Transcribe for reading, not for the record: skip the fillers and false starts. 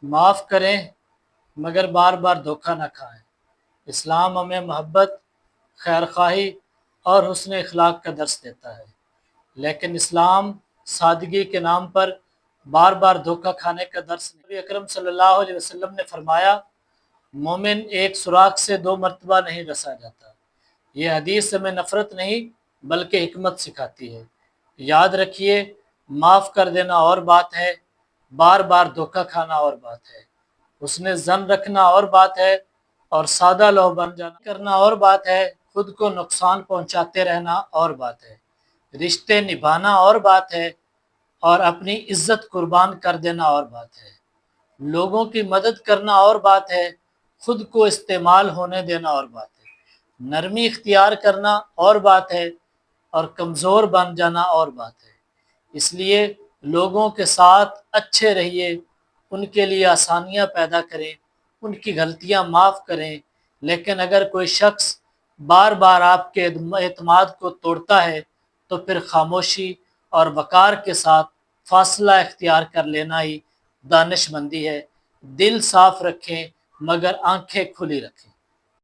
معاف کریں مگر بار بار دھوکہ نہ کھائیں۔ اسلام ہمیں محبت، خیر خواہی اور حسن اخلاق کا درس دیتا ہے، لیکن اسلام سادگی کے نام پر بار بار دھوکہ کھانے کا درس نہیں۔ نبی اکرم صلی اللہ علیہ وسلم نے فرمایا، مومن ایک سوراخ سے دو مرتبہ نہیں ڈسا جاتا۔ یہ حدیث ہمیں نفرت نہیں بلکہ حکمت سکھاتی ہے۔ یاد رکھیے، معاف کر دینا اور بات ہے، بار بار دھوکہ کھانا اور بات ہے۔ حسن ظن رکھنا اور بات ہے، اور سادہ لوح بن جانا کرنا اور بات ہے۔ خود کو نقصان پہنچاتے رہنا اور بات ہے۔ رشتے نبھانا اور بات ہے، اور اپنی عزت قربان کر دینا اور بات ہے۔ لوگوں کی مدد کرنا اور بات ہے، خود کو استعمال ہونے دینا اور بات ہے۔ نرمی اختیار کرنا اور بات ہے، اور کمزور بن جانا اور بات ہے۔ اس لیے لوگوں کے ساتھ اچھے رہیے، ان کے لیے آسانیاں پیدا کریں، ان کی غلطیاں معاف کریں، لیکن اگر کوئی شخص بار بار آپ کے اعتماد کو توڑتا ہے تو پھر خاموشی اور وقار کے ساتھ فاصلہ اختیار کر لینا ہی دانش مندی ہے۔ دل صاف رکھیں مگر آنکھیں کھلی رکھیں۔